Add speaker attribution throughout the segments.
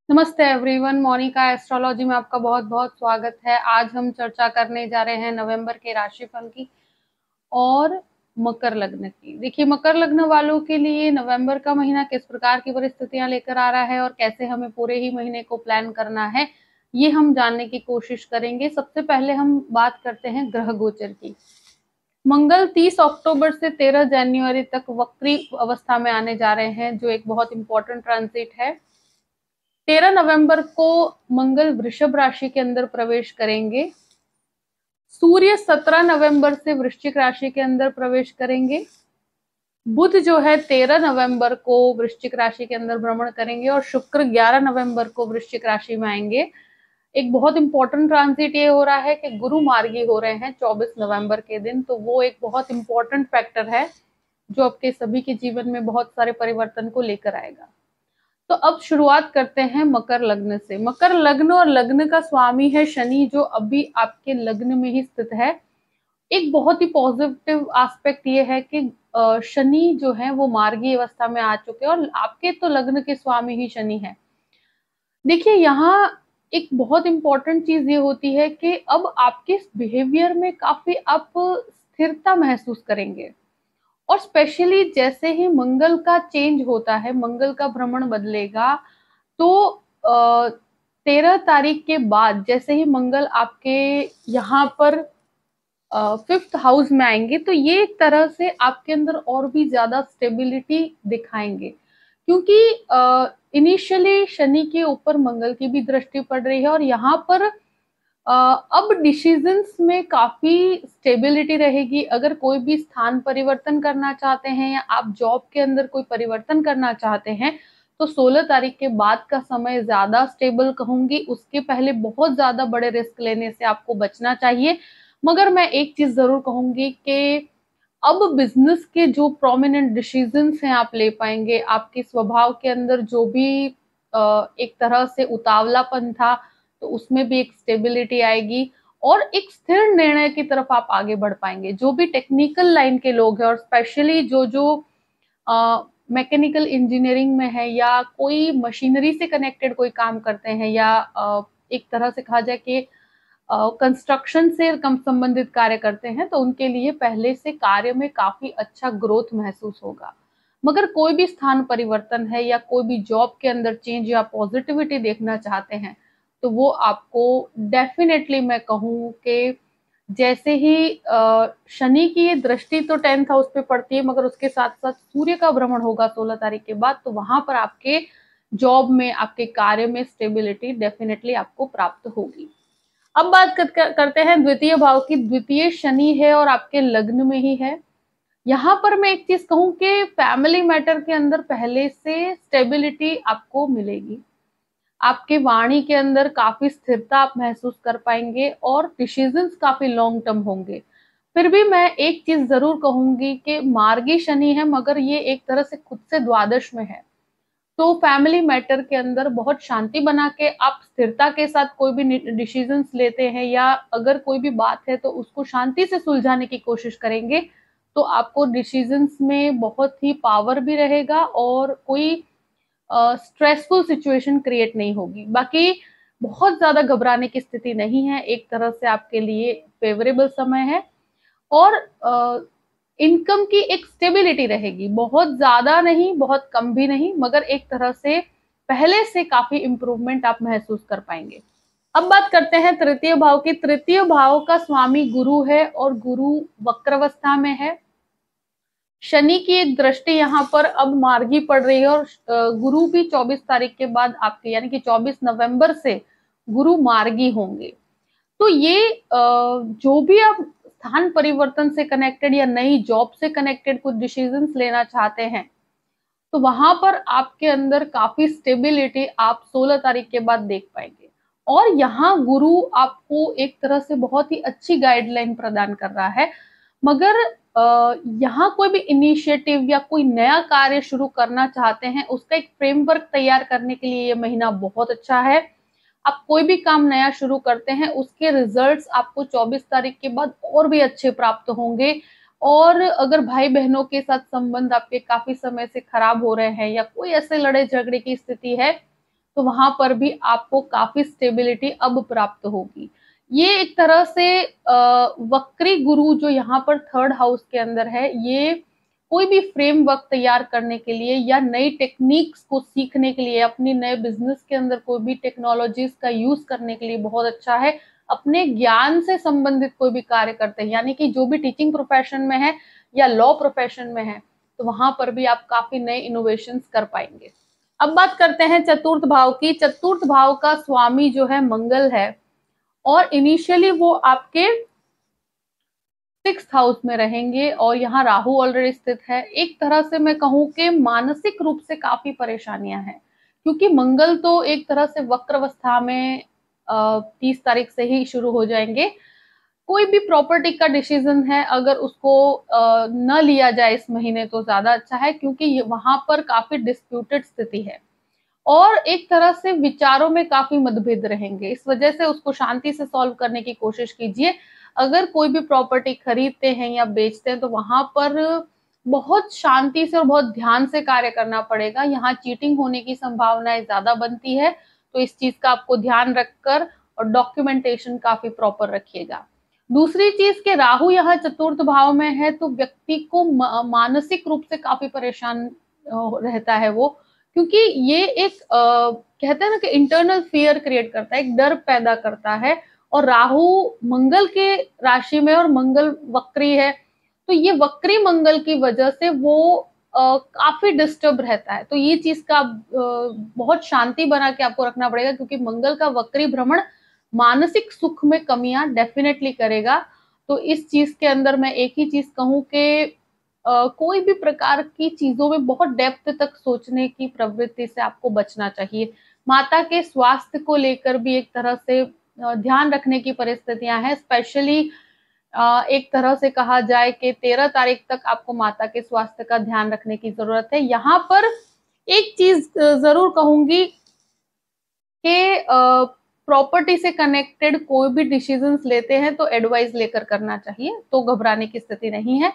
Speaker 1: नमस्ते everyone, Monika astrology में आपका बहुत बहुत स्वागत है। आज हम चर्चा करने जा रहे हैं नवंबर के राशिफल की और मकर लग्न की। देखिए, मकर लग्न वालों के लिए नवंबर का महीना किस प्रकार की परिस्थितियां लेकर आ रहा है और कैसे हमें पूरे ही महीने को प्लान करना है, ये हम जानने की कोशिश करेंगे। सबसे पहले हम बात करते हैं ग्रह गोचर की। मंगल 30 अक्टूबर से 13 जनवरी तक वक्री अवस्था में आने जा रहे हैं, जो एक बहुत इंपॉर्टेंट ट्रांजिट है। 13 नवंबर को मंगल वृषभ राशि के अंदर प्रवेश करेंगे। सूर्य 17 नवंबर से वृश्चिक राशि के अंदर प्रवेश करेंगे। बुध जो है 13 नवंबर को वृश्चिक राशि के अंदर भ्रमण करेंगे और शुक्र 11 नवंबर को वृश्चिक राशि में आएंगे। एक बहुत इंपॉर्टेंट ट्रांजिट ये हो रहा है कि गुरु मार्गी हो रहे हैं 24 नवंबर के दिन, तो वो एक बहुत इंपॉर्टेंट फैक्टर है जो आपके सभी के जीवन में बहुत सारे परिवर्तन को लेकर आएगा। तो अब शुरुआत करते हैं मकर लग्न से। मकर लग्न और लग्न का स्वामी है शनि, जो अभी आपके लग्न में ही स्थित है। एक बहुत ही पॉजिटिव एस्पेक्ट ये है कि शनि जो है वो मार्गी अवस्था में आ चुके हैं और आपके तो लग्न के स्वामी ही शनि है। देखिए, यहाँ एक बहुत इंपॉर्टेंट चीज ये होती है कि अब आपके बिहेवियर में काफी आप स्थिरता महसूस करेंगे। और स्पेशली जैसे ही मंगल का चेंज होता है, मंगल का भ्रमण बदलेगा, तो 13 तारीख के बाद जैसे ही मंगल आपके यहाँ पर 5th हाउस में आएंगे, तो ये एक तरह से आपके अंदर और भी ज्यादा स्टेबिलिटी दिखाएंगे, क्योंकि इनिशियली शनि के ऊपर मंगल की भी दृष्टि पड़ रही है और यहाँ पर अब डिसीजंस में काफी स्टेबिलिटी रहेगी। अगर कोई भी स्थान परिवर्तन करना चाहते हैं या आप जॉब के अंदर कोई परिवर्तन करना चाहते हैं, तो 16 तारीख के बाद का समय ज्यादा स्टेबल कहूंगी। उसके पहले बहुत ज्यादा बड़े रिस्क लेने से आपको बचना चाहिए। मगर मैं एक चीज जरूर कहूंगी कि अब बिजनेस के जो प्रोमिनेंट डिसीजंस हैं आप ले पाएंगे। आपके स्वभाव के अंदर जो भी एक तरह से उतावलापन था, तो उसमें भी एक स्टेबिलिटी आएगी और एक स्थिर निर्णय की तरफ आप आगे बढ़ पाएंगे। जो भी टेक्निकल लाइन के लोग हैं और स्पेशली जो जो मैकेनिकल इंजीनियरिंग में है या कोई मशीनरी से कनेक्टेड कोई काम करते हैं या एक तरह से कहा जाए कि कंस्ट्रक्शन से कम संबंधित कार्य करते हैं, तो उनके लिए पहले से कार्य में काफी अच्छा ग्रोथ महसूस होगा। मगर कोई भी स्थान परिवर्तन है या कोई भी जॉब के अंदर चेंज या पॉजिटिविटी देखना चाहते हैं, तो वो आपको डेफिनेटली मैं कहूँ कि जैसे ही शनि की ये दृष्टि तो 10th हाउस पे पड़ती है, मगर उसके साथ साथ सूर्य का भ्रमण होगा 16 तारीख के बाद, तो वहां पर आपके जॉब में, आपके कार्य में स्टेबिलिटी डेफिनेटली आपको प्राप्त होगी। अब बात करते हैं द्वितीय भाव की। द्वितीय शनि है और आपके लग्न में ही है। यहाँ पर मैं एक चीज कहूं कि फैमिली मैटर के अंदर पहले से स्टेबिलिटी आपको मिलेगी। आपके वाणी के अंदर काफी स्थिरता आप महसूस कर पाएंगे और डिसीजंस काफी लॉन्ग टर्म होंगे। फिर भी मैं एक चीज जरूर कहूंगी कि मार्गी शनि है, मगर ये एक तरह से खुद से द्वादश में है, तो फैमिली मैटर के अंदर बहुत शांति बना के आप स्थिरता के साथ कोई भी डिसीजंस लेते हैं या अगर कोई भी बात है तो उसको शांति से सुलझाने की कोशिश करेंगे, तो आपको डिसीजंस में बहुत ही पावर भी रहेगा और कोई स्ट्रेसफुल सिचुएशन क्रिएट नहीं होगी। बाकी बहुत ज्यादा घबराने की स्थिति नहीं है, एक तरह से आपके लिए फेवरेबल समय है और इनकम की एक स्टेबिलिटी रहेगी। बहुत ज्यादा नहीं, बहुत कम भी नहीं, मगर एक तरह से पहले से काफी इंप्रूवमेंट आप महसूस कर पाएंगे। अब बात करते हैं तृतीय भाव की। तृतीय भाव का स्वामी गुरु है और गुरु वक्रावस्था में है। शनि की एक दृष्टि यहाँ पर अब मार्गी पड़ रही है और गुरु भी 24 तारीख के बाद आपके, यानी कि 24 नवंबर से गुरु मार्गी होंगे। तो ये जो भी आप स्थान परिवर्तन से कनेक्टेड या नई जॉब से कनेक्टेड कुछ डिसीजंस लेना चाहते हैं, तो वहां पर आपके अंदर काफी स्टेबिलिटी आप 16 तारीख के बाद देख पाएंगे। और यहाँ गुरु आपको एक तरह से बहुत ही अच्छी गाइडलाइन प्रदान कर रहा है। मगर यहाँ कोई भी इनिशिएटिव या कोई नया कार्य शुरू करना चाहते हैं, उसका एक फ्रेमवर्क तैयार करने के लिए ये महीना बहुत अच्छा है। आप कोई भी काम नया शुरू करते हैं, उसके रिजल्ट्स आपको 24 तारीख के बाद और भी अच्छे प्राप्त होंगे। और अगर भाई बहनों के साथ संबंध आपके काफी समय से खराब हो रहे हैं या कोई ऐसे लड़े झगड़े की स्थिति है, तो वहां पर भी आपको काफी स्टेबिलिटी अब प्राप्त होगी। ये एक तरह से वक्री गुरु जो यहाँ पर थर्ड हाउस के अंदर है, ये कोई भी फ्रेमवर्क तैयार करने के लिए या नई टेक्निक्स को सीखने के लिए, अपनी नए बिजनेस के अंदर कोई भी टेक्नोलॉजीज का यूज करने के लिए बहुत अच्छा है। अपने ज्ञान से संबंधित कोई भी कार्य करते हैं, यानी कि जो भी टीचिंग प्रोफेशन में है या लॉ प्रोफेशन में है, तो वहां पर भी आप काफी नए इनोवेशंस कर पाएंगे। अब बात करते हैं चतुर्थ भाव की। चतुर्थ भाव का स्वामी जो है मंगल है, और इनिशियली वो आपके 6th हाउस में रहेंगे, और यहाँ राहु ऑलरेडी स्थित है। एक तरह से मैं कहूं कि मानसिक रूप से काफी परेशानियां हैं, क्योंकि मंगल तो एक तरह से वक्र अवस्था में 30 तारीख से ही शुरू हो जाएंगे। कोई भी प्रॉपर्टी का डिसीजन है, अगर उसको न लिया जाए इस महीने तो ज्यादा अच्छा है, क्योंकि वहां पर काफी डिस्प्यूटेड स्थिति है और एक तरह से विचारों में काफी मतभेद रहेंगे। इस वजह से उसको शांति से सॉल्व करने की कोशिश कीजिए। अगर कोई भी प्रॉपर्टी खरीदते हैं या बेचते हैं तो वहां पर बहुत शांति से और बहुत ध्यान से कार्य करना पड़ेगा। यहाँ चीटिंग होने की संभावनाएं ज्यादा बनती है, तो इस चीज का आपको ध्यान रखकर और डॉक्यूमेंटेशन काफी प्रॉपर रखिएगा। दूसरी चीज के राहु यहाँ चतुर्थ भाव में है, तो व्यक्ति को मानसिक रूप से काफी परेशान रहता है वो, क्योंकि ये एक कहते हैं ना कि इंटरनल फियर क्रिएट करता है, एक डर पैदा करता है। और राहु मंगल के राशि में और मंगल वक्री है, तो ये वक्री मंगल की वजह से वो काफी डिस्टर्ब रहता है। तो ये चीज का बहुत शांति बना के आपको रखना पड़ेगा, क्योंकि मंगल का वक्री भ्रमण मानसिक सुख में कमियां डेफिनेटली करेगा। तो इस चीज के अंदर मैं एक ही चीज कहूं कि कोई भी प्रकार की चीजों में बहुत डेप्थ तक सोचने की प्रवृत्ति से आपको बचना चाहिए। माता के स्वास्थ्य को लेकर भी एक तरह से ध्यान रखने की परिस्थितियां हैं। स्पेशली एक तरह से कहा जाए कि 13 तारीख तक आपको माता के स्वास्थ्य का ध्यान रखने की जरूरत है। यहाँ पर एक चीज जरूर कहूंगी कि प्रॉपर्टी से कनेक्टेड कोई भी डिसीजंस लेते हैं तो एडवाइस लेकर करना चाहिए, तो घबराने की स्थिति नहीं है।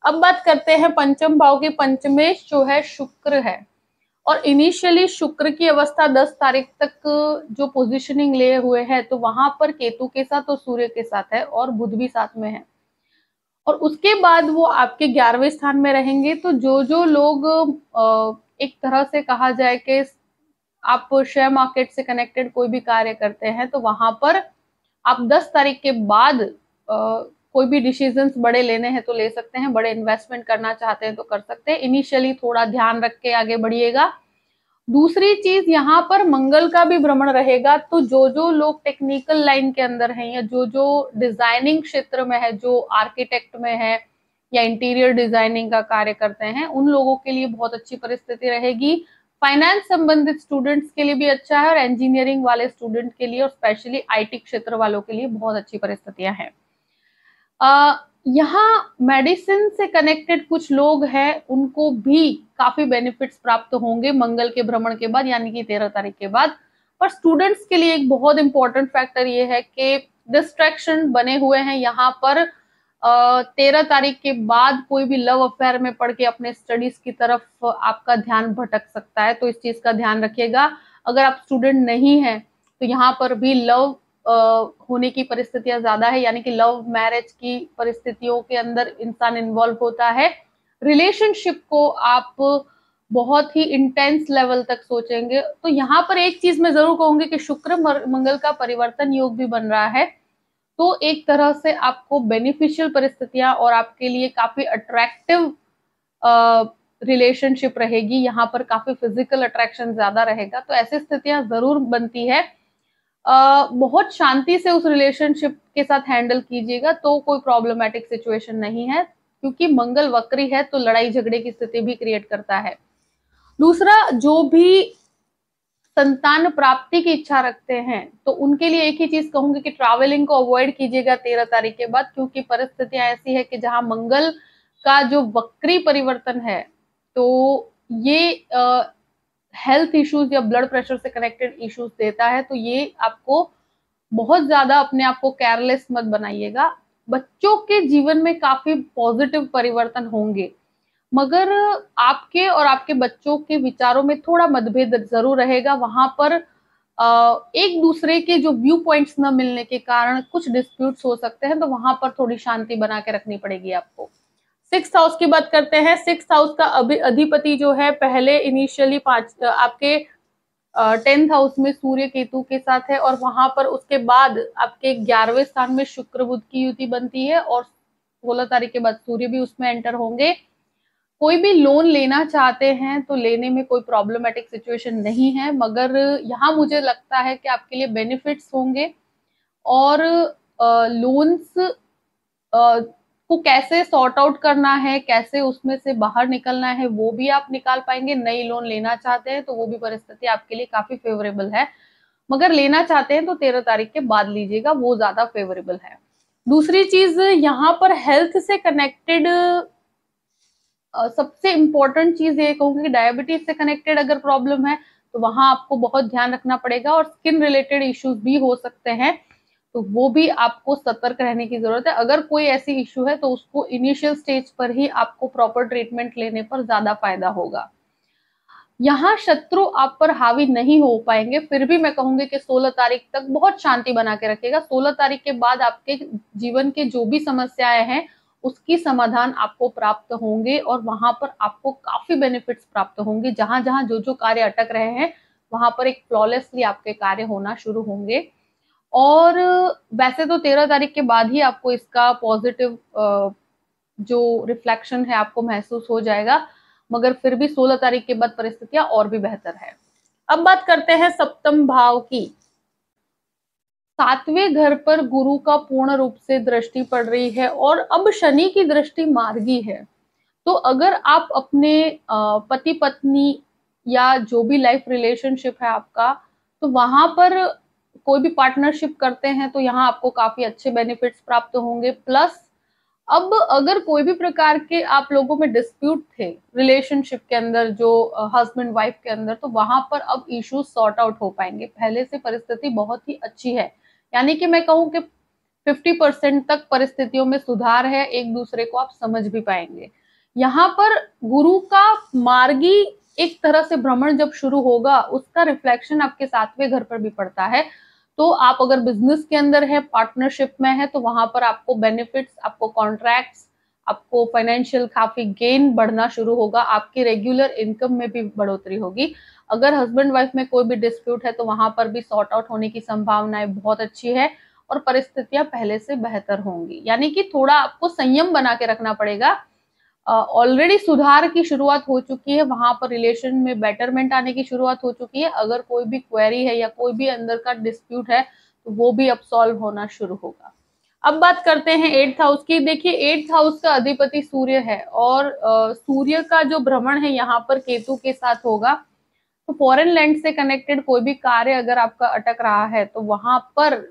Speaker 1: अब बात करते हैं पंचम भाव की। पंचमेश जो है शुक्र है, और इनिशियली शुक्र की अवस्था 10 तारीख तक जो पोजीशनिंग लिए हुए है, तो वहां पर केतु के साथ और सूर्य के साथ है और बुध भी साथ में है, और उसके बाद वो आपके 11वें स्थान में रहेंगे। तो जो लोग एक तरह से कहा जाए कि आप शेयर मार्केट से कनेक्टेड कोई भी कार्य करते हैं, तो वहां पर आप 10 तारीख के बाद कोई भी डिसीजंस बड़े लेने हैं तो ले सकते हैं, बड़े इन्वेस्टमेंट करना चाहते हैं तो कर सकते हैं। इनिशियली थोड़ा ध्यान रख के आगे बढ़िएगा। दूसरी चीज, यहाँ पर मंगल का भी भ्रमण रहेगा, तो जो लोग टेक्निकल लाइन के अंदर हैं या जो डिजाइनिंग क्षेत्र में है, जो आर्किटेक्ट में है या इंटीरियर डिजाइनिंग का कार्य करते हैं, उन लोगों के लिए बहुत अच्छी परिस्थिति रहेगी। फाइनेंस संबंधित स्टूडेंट्स के लिए भी अच्छा है, और इंजीनियरिंग वाले स्टूडेंट के लिए और स्पेशली आईटी क्षेत्र वालों के लिए बहुत अच्छी परिस्थितियां हैं। यहाँ मेडिसिन से कनेक्टेड कुछ लोग हैं, उनको भी काफी बेनिफिट्स प्राप्त होंगे मंगल के भ्रमण के बाद, यानी कि 13 तारीख के बाद। पर स्टूडेंट्स के लिए एक बहुत इंपॉर्टेंट फैक्टर ये है कि डिस्ट्रैक्शन बने हुए हैं यहाँ पर। 13 तारीख के बाद कोई भी लव अफेयर में पढ़ के अपने स्टडीज की तरफ आपका ध्यान भटक सकता है, तो इस चीज का ध्यान रखिएगा। अगर आप स्टूडेंट नहीं है तो यहाँ पर भी लव होने की परिस्थितियां ज्यादा है, यानी कि लव मैरिज की परिस्थितियों के अंदर इंसान इन्वॉल्व होता है। रिलेशनशिप को आप बहुत ही इंटेंस लेवल तक सोचेंगे। तो यहाँ पर एक चीज मैं जरूर कहूंगी कि शुक्र मंगल का परिवर्तन योग भी बन रहा है, तो एक तरह से आपको बेनिफिशियल परिस्थितियां और आपके लिए काफी अट्रैक्टिव रिलेशनशिप रहेगी। यहाँ पर काफी फिजिकल अट्रैक्शन ज्यादा रहेगा, तो ऐसी स्थितियां जरूर बनती है। बहुत शांति से उस रिलेशनशिप के साथ हैंडल कीजिएगा, तो कोई प्रॉब्लमेटिक सिचुएशन नहीं है, क्योंकि मंगल वक्री है तो लड़ाई झगड़े की स्थिति भी क्रिएट करता है। दूसरा, जो भी संतान प्राप्ति की इच्छा रखते हैं तो उनके लिए एक ही चीज कहूंगी कि ट्रैवलिंग को अवॉइड कीजिएगा 13 तारीख के बाद, क्योंकि परिस्थितियां ऐसी है कि जहां मंगल का जो वक्री परिवर्तन है, तो ये हेल्थ इश्यूज या ब्लड प्रेशर से कनेक्टेड इश्यूज देता है। तो ये आपको बहुत ज्यादा अपने आप को केयरलेस मत बनाइएगा। बच्चों के जीवन में काफी पॉजिटिव परिवर्तन होंगे। मगर आपके और आपके बच्चों के विचारों में थोड़ा मतभेद जरूर रहेगा। वहां पर एक दूसरे के जो व्यू पॉइंट्स न मिलने के कारण कुछ डिस्प्यूट्स हो सकते हैं, तो वहां पर थोड़ी शांति बना के रखनी पड़ेगी आपको। 6th हाउस की बात करते हैं। 6th हाउस का अधिपति जो है पहले इनिशियली आपके 10th हाउस में सूर्य केतु के साथ है, और वहां पर उसके बाद आपके 11वें स्थान में शुक्र बुध की युति बनती है, और 16 तारीख के बाद सूर्य भी उसमें एंटर होंगे। कोई भी लोन लेना चाहते हैं तो लेने में कोई प्रॉब्लमेटिक सिचुएशन नहीं है, मगर यहाँ मुझे लगता है कि आपके लिए बेनिफिट्स होंगे, और लोन्स को कैसे सॉर्ट आउट करना है, कैसे उसमें से बाहर निकलना है, वो भी आप निकाल पाएंगे। नई लोन लेना चाहते हैं तो वो भी परिस्थिति आपके लिए काफी फेवरेबल है, मगर लेना चाहते हैं तो 13 तारीख के बाद लीजिएगा, वो ज्यादा फेवरेबल है। दूसरी चीज यहाँ पर हेल्थ से कनेक्टेड सबसे इंपॉर्टेंट चीज ये कहूंगी, डायबिटीज से कनेक्टेड अगर प्रॉब्लम है तो वहां आपको बहुत ध्यान रखना पड़ेगा, और स्किन रिलेटेड इश्यूज भी हो सकते हैं, तो वो भी आपको सतर्क रहने की जरूरत है। अगर कोई ऐसी इश्यू है तो उसको इनिशियल स्टेज पर ही आपको प्रॉपर ट्रीटमेंट लेने पर ज्यादा फायदा होगा। यहाँ शत्रु आप पर हावी नहीं हो पाएंगे, फिर भी मैं कहूंगी कि 16 तारीख तक बहुत शांति बना के रखेगा। 16 तारीख के बाद आपके जीवन के जो भी समस्याएं हैं उसकी समाधान आपको प्राप्त होंगे, और वहां पर आपको काफी बेनिफिट्स प्राप्त होंगे। जहां जहां जो जो कार्य अटक रहे हैं वहां पर एक फ्लॉलेसली आपके कार्य होना शुरू होंगे। और वैसे तो 13 तारीख के बाद ही आपको इसका पॉजिटिव जो रिफ्लेक्शन है आपको महसूस हो जाएगा, मगर फिर भी 16 तारीख के बाद परिस्थितियां और भी बेहतर है। अब बात करते हैं सप्तम भाव की। 7वें घर पर गुरु का पूर्ण रूप से दृष्टि पड़ रही है, और अब शनि की दृष्टि मार्गी है। तो अगर आप अपने पति पत्नी या जो भी लाइफ रिलेशनशिप है आपका, तो वहां पर कोई भी पार्टनरशिप करते हैं तो यहाँ आपको काफी अच्छे बेनिफिट्स प्राप्त होंगे। प्लस अब अगर कोई भी प्रकार के आप लोगों में डिस्प्यूट थे रिलेशनशिप के अंदर, जो हस्बैंड वाइफ के अंदर, तो वहां पर अब इश्यूज सॉर्ट आउट हो पाएंगे। पहले से परिस्थिति बहुत ही अच्छी है, यानी कि मैं कहूँ कि 50% तक परिस्थितियों में सुधार है, एक दूसरे को आप समझ भी पाएंगे। यहाँ पर गुरु का मार्गी एक तरह से भ्रमण जब शुरू होगा, उसका रिफ्लेक्शन आपके 7वें घर पर भी पड़ता है। तो आप अगर बिजनेस के अंदर है, पार्टनरशिप में है, तो वहां पर आपको बेनिफिट्स, आपको कॉन्ट्रैक्ट्स, आपको फाइनेंशियल काफी गेन बढ़ना शुरू होगा, आपकी रेगुलर इनकम में भी बढ़ोतरी होगी। अगर हस्बैंड वाइफ में कोई भी डिस्प्यूट है तो वहां पर भी सॉर्ट आउट होने की संभावनाएं बहुत अच्छी है, और परिस्थितियां पहले से बेहतर होंगी। यानी कि थोड़ा आपको संयम बना के रखना पड़ेगा। ऑलरेडी सुधार की शुरुआत हो चुकी है, वहां पर रिलेशन में बेटरमेंट आने की शुरुआत हो चुकी है। अगर कोई भी क्वेरी है या कोई भी अंदर का डिस्प्यूट है तो वो भी अब सॉल्व होना शुरू होगा। अब बात करते हैं 8th हाउस की। देखिए 8th हाउस का अधिपति सूर्य है, और सूर्य का जो भ्रमण है यहाँ पर केतु के साथ होगा। तो फॉरेन लैंड से कनेक्टेड कोई भी कार्य अगर आपका अटक रहा है तो वहां पर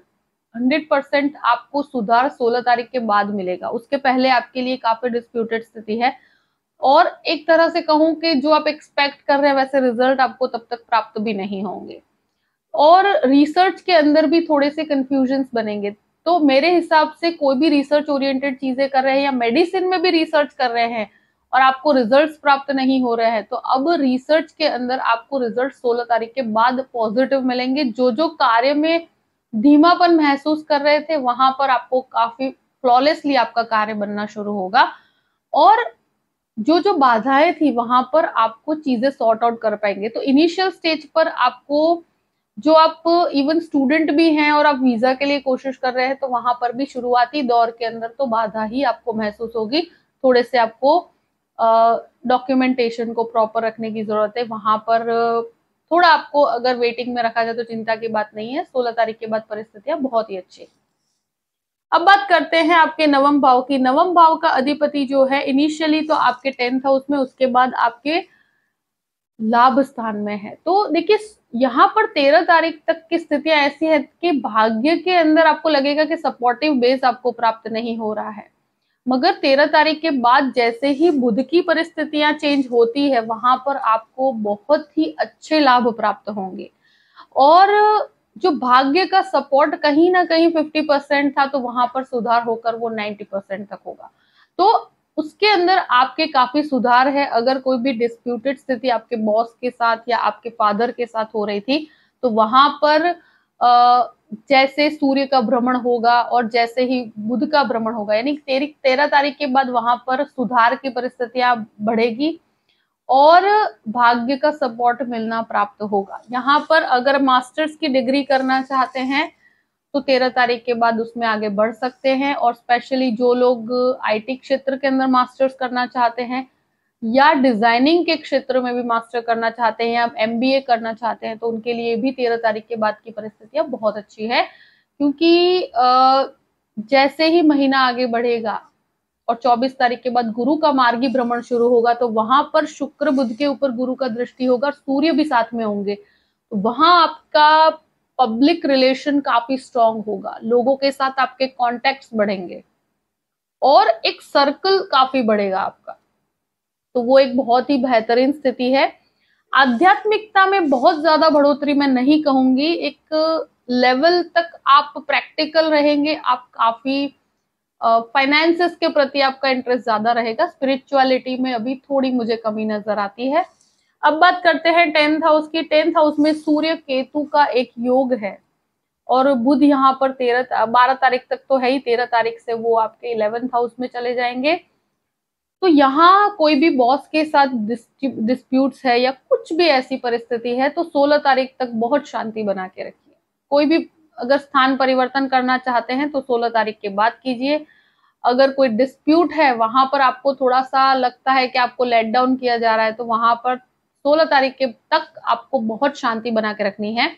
Speaker 1: 100% आपको सुधार 16 तारीख के बाद मिलेगा। उसके पहले आपके लिए काफी डिस्प्यूटेड स्थिति है, और एक तरह से कहूं कि जो आप एक्सपेक्ट कर रहे हैं वैसे रिजल्ट आपको तब तक प्राप्त भी नहीं होंगे, और रिसर्च के अंदर भी थोड़े से कंफ्यूजन्स बनेंगे। तो मेरे हिसाब से कोई भी रिसर्च ओरिएंटेड चीजें कर रहे हैं या मेडिसिन में भी रिसर्च कर रहे हैं और आपको रिजल्ट्स प्राप्त नहीं हो रहे हैं, तो अब रिसर्च के अंदर आपको रिजल्ट 16 तारीख के बाद पॉजिटिव मिलेंगे। जो जो कार्य में धीमापन महसूस कर रहे थे वहां पर आपको काफी फ्लॉलेसली आपका कार्य बनना शुरू होगा, और जो जो बाधाएं थी वहां पर आपको चीजें सॉर्ट आउट कर पाएंगे। तो इनिशियल स्टेज पर आपको, जो आप इवन स्टूडेंट भी हैं और आप वीजा के लिए कोशिश कर रहे हैं, तो वहां पर भी शुरुआती दौर के अंदर तो बाधा ही आपको महसूस होगी। थोड़े से आपको डॉक्यूमेंटेशन को प्रॉपर रखने की जरूरत है, वहां पर थोड़ा आपको अगर वेटिंग में रखा जाए तो चिंता की बात नहीं है। 16 तारीख के बाद परिस्थितियां बहुत ही अच्छी। अब बात करते हैं आपके नवम भाव की। नवम भाव का अधिपति जो है इनिशियली तो आपके 10th हाउस में, उसके बाद आपके लाभ स्थान में है। तो देखिए यहाँ पर 13 तारीख तक की स्थितियां ऐसी है कि भाग्य के अंदर आपको लगेगा कि सपोर्टिव बेस आपको प्राप्त नहीं हो रहा है, मगर 13 तारीख के बाद जैसे ही बुध की परिस्थितियां चेंज होती है वहां पर आपको बहुत ही अच्छे लाभ प्राप्त होंगे, और जो भाग्य का सपोर्ट कहीं ना कहीं 50% था तो वहां पर सुधार होकर वो 90% तक होगा। तो उसके अंदर आपके काफी सुधार है। अगर कोई भी डिस्प्यूटेड स्थिति आपके बॉस के साथ या आपके फादर के साथ हो रही थी, तो वहां पर जैसे सूर्य का भ्रमण होगा और जैसे ही बुध का भ्रमण होगा, यानी 13 तारीख के बाद वहां पर सुधार की परिस्थितियां बढ़ेगी और भाग्य का सपोर्ट मिलना प्राप्त होगा। यहाँ पर अगर मास्टर्स की डिग्री करना चाहते हैं तो 13 तारीख के बाद उसमें आगे बढ़ सकते हैं। और स्पेशली जो लोग आईटी क्षेत्र के अंदर मास्टर्स करना चाहते हैं या डिजाइनिंग के क्षेत्र में भी मास्टर करना चाहते हैं या एमबीए करना चाहते हैं, तो उनके लिए भी 13 तारीख के बाद की परिस्थितियां बहुत अच्छी है। क्योंकि जैसे ही महीना आगे बढ़ेगा और 24 तारीख के बाद गुरु का मार्गी भ्रमण शुरू होगा, तो वहां पर शुक्र बुध के ऊपर गुरु का दृष्टि होगा, सूर्य भी साथ में होंगे, तो वहां आपका पब्लिक रिलेशन काफी स्ट्रांग होगा, लोगों के साथ आपके कॉन्टेक्ट्स बढ़ेंगे और एक सर्कल काफी बढ़ेगा आपका। तो वो एक बहुत ही बेहतरीन स्थिति है। आध्यात्मिकता में बहुत ज्यादा बढ़ोतरी मैं नहीं कहूंगी, एक लेवल तक आप प्रैक्टिकल रहेंगे, आप काफी फाइनेंसेस के प्रति आपका इंटरेस्ट ज्यादा रहेगा। स्पिरिचुअलिटी में अभी थोड़ी मुझे कमी नजर आती है। अब बात करते हैं 10th हाउस की। 10th हाउस में सूर्य केतु का एक योग है और बुध यहाँ पर 12 तारीख तक तो है ही, 13 तारीख से वो आपके 11th हाउस में चले जाएंगे। तो यहाँ कोई भी बॉस के साथ डिस्प्यूट्स है या कुछ भी ऐसी परिस्थिति है तो 16 तारीख तक बहुत शांति बना के रखिए। कोई भी अगर स्थान परिवर्तन करना चाहते हैं तो 16 तारीख के बाद कीजिए। अगर कोई डिस्प्यूट है, वहां पर आपको थोड़ा सा लगता है कि आपको लेट डाउन किया जा रहा है, तो वहां पर 16 तारीख के तक आपको बहुत शांति बना के रखनी है।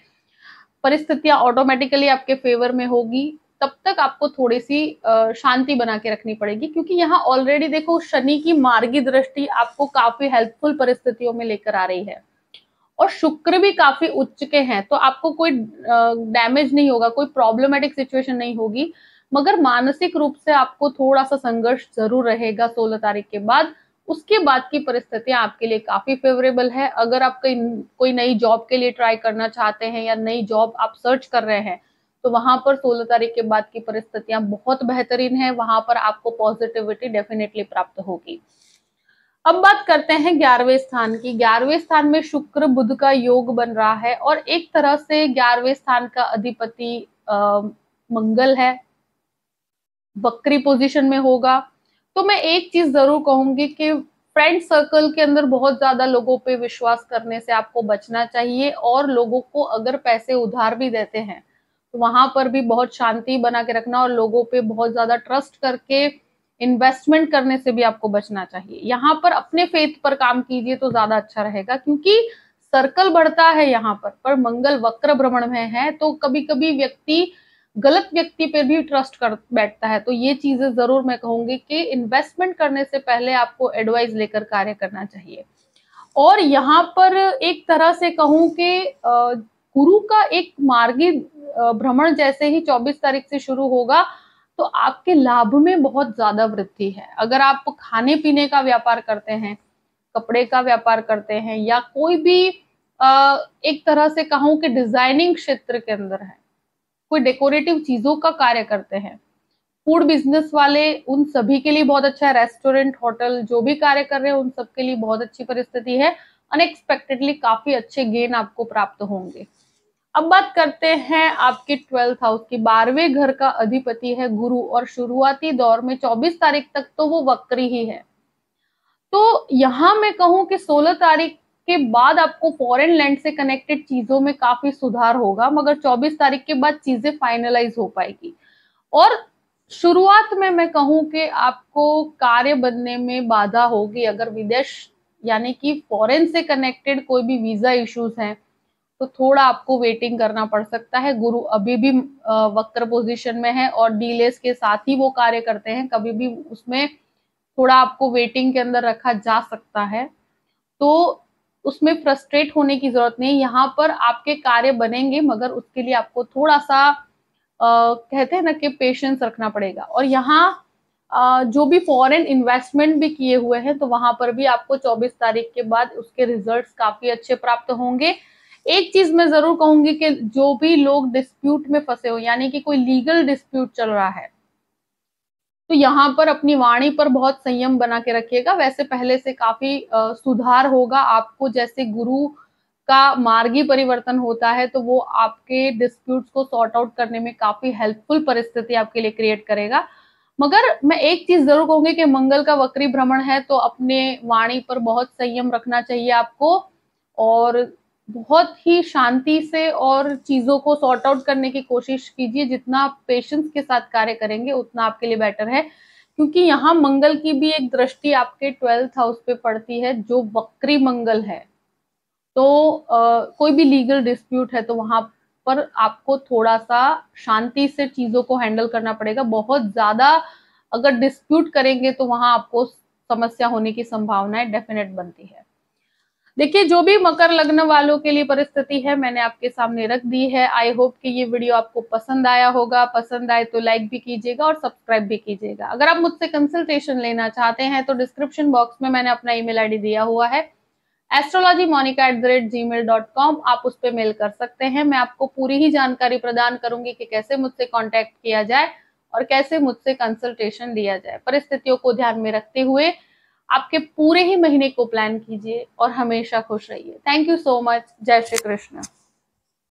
Speaker 1: परिस्थितियां ऑटोमेटिकली आपके फेवर में होगी, तब तक आपको थोड़ी सी शांति बना के रखनी पड़ेगी। क्योंकि यहाँ ऑलरेडी देखो शनि की मार्गी दृष्टि आपको काफी हेल्पफुल परिस्थितियों में लेकर आ रही है और शुक्र भी काफी उच्च के हैं, तो आपको कोई डैमेज नहीं होगा, कोई प्रॉब्लमेटिक सिचुएशन नहीं होगी, मगर मानसिक रूप से आपको थोड़ा सा संघर्ष जरूर रहेगा 16 तारीख के बाद। उसके बाद की परिस्थितियां आपके लिए काफी फेवरेबल है। अगर आप कोई नई जॉब के लिए ट्राई करना चाहते हैं या नई जॉब आप सर्च कर रहे हैं, तो वहां पर 16 तारीख के बाद की परिस्थितियां बहुत बेहतरीन है, वहां पर आपको पॉजिटिविटी डेफिनेटली प्राप्त होगी। अब बात करते हैं 11वें स्थान की। 11वें स्थान में शुक्र बुध का योग बन रहा है और एक तरह से 11वें स्थान का अधिपति मंगल है, वक्री पोजीशन में होगा। तो मैं एक चीज जरूर कहूंगी कि फ्रेंड सर्कल के अंदर बहुत ज्यादा लोगों पे विश्वास करने से आपको बचना चाहिए और लोगों को अगर पैसे उधार भी देते हैं तो वहां पर भी बहुत शांति बना के रखना और लोगों पे बहुत ज्यादा ट्रस्ट करके इन्वेस्टमेंट करने से भी आपको बचना चाहिए। यहाँ पर अपने फेथ पर काम कीजिए तो ज्यादा अच्छा रहेगा, क्योंकि सर्कल बढ़ता है यहाँ पर मंगल वक्र भ्रमण में है, तो कभी कभी व्यक्ति गलत व्यक्ति पे भी ट्रस्ट कर बैठता है। तो ये चीजें जरूर मैं कहूंगी कि इन्वेस्टमेंट करने से पहले आपको एडवाइस लेकर कार्य करना चाहिए। और यहाँ पर एक तरह से कहूं कि गुरु का एक मार्गी भ्रमण जैसे ही 24 तारीख से शुरू होगा तो आपके लाभ में बहुत ज्यादा वृद्धि है। अगर आप खाने पीने का व्यापार करते हैं, कपड़े का व्यापार करते हैं या कोई भी एक तरह से कहूं कि डिजाइनिंग क्षेत्र के अंदर है, कोई डेकोरेटिव चीजों का कार्य करते हैं, फूड बिजनेस वाले, उन सभी के लिए बहुत अच्छा है। रेस्टोरेंट, होटल, जो भी कार्य कर रहे हैं उन सब के लिए बहुत अच्छी परिस्थिति है। अनएक्सपेक्टेडली काफी अच्छे गेन आपको प्राप्त होंगे। अब बात करते हैं आपके 12th हाउस की। 12वें घर का अधिपति है गुरु और शुरुआती दौर में 24 तारीख तक तो वो वक्री ही है। तो यहां मैं कहूं कि 16 तारीख के बाद आपको फॉरेन लैंड से कनेक्टेड चीजों में काफी सुधार होगा, मगर 24 तारीख के बाद चीजें फाइनलाइज हो पाएगी। और शुरुआत में मैं कहूं कि आपको कार्य बनने में बाधा होगी। अगर विदेश यानी कि फॉरेन से कनेक्टेड कोई भी वीजा इश्यूज हैं तो थोड़ा आपको वेटिंग करना पड़ सकता है। गुरु अभी भी वक्र पोजीशन में है और डीलेस के साथ ही वो कार्य करते हैं, कभी भी उसमें थोड़ा आपको वेटिंग के अंदर रखा जा सकता है। तो उसमें फ्रस्ट्रेट होने की जरूरत नहीं, यहाँ पर आपके कार्य बनेंगे, मगर उसके लिए आपको थोड़ा सा कहते हैं ना कि पेशेंस रखना पड़ेगा। और यहाँ जो भी फॉरेन इन्वेस्टमेंट भी किए हुए हैं तो वहां पर भी आपको 24 तारीख के बाद उसके रिजल्ट्स काफी अच्छे प्राप्त होंगे। एक चीज मैं जरूर कहूंगी कि जो भी लोग डिस्प्यूट में फंसे हो, यानी कि कोई लीगल डिस्प्यूट चल रहा है, तो यहाँ पर अपनी वाणी पर बहुत संयम बना के रखिएगा। वैसे पहले से काफी सुधार होगा आपको, जैसे गुरु का मार्गी परिवर्तन होता है तो वो आपके डिस्प्यूट्स को सॉर्ट आउट करने में काफी हेल्पफुल परिस्थिति आपके लिए क्रिएट करेगा। मगर मैं एक चीज जरूर कहूंगी कि मंगल का वक्री भ्रमण है तो अपने वाणी पर बहुत संयम रखना चाहिए आपको, और बहुत ही शांति से और चीजों को सॉर्ट आउट करने की कोशिश कीजिए। जितना आप पेशेंस के साथ कार्य करेंगे उतना आपके लिए बेटर है, क्योंकि यहाँ मंगल की भी एक दृष्टि आपके 12th हाउस पे पड़ती है जो वक्री मंगल है। तो कोई भी लीगल डिस्प्यूट है तो वहां पर आपको थोड़ा सा शांति से चीजों को हैंडल करना पड़ेगा। बहुत ज्यादा अगर डिस्प्यूट करेंगे तो वहां आपको समस्या होने की संभावनाएं डेफिनेट बनती है। देखिए, जो भी मकर लग्न वालों के लिए परिस्थिति है मैंने आपके सामने रख दी है। आई होप कि ये वीडियो आपको पसंद आया होगा। पसंद आए तो लाइक भी कीजिएगा और सब्सक्राइब भी कीजिएगा। अगर आप मुझसे कंसल्टेशन लेना चाहते हैं तो डिस्क्रिप्शन बॉक्स में मैंने अपना ईमेल आईडी दिया हुआ है, astrologymonica@gmail.com। आप उस पर मेल कर सकते हैं। मैं आपको पूरी ही जानकारी प्रदान करूंगी कि कैसे मुझसे कांटेक्ट किया जाए और कैसे मुझसे कंसल्टेशन लिया जाए। परिस्थितियों को ध्यान में रखते हुए आपके पूरे ही महीने को प्लान कीजिए और हमेशा खुश रहिए। Thank you so much. जय श्री कृष्ण।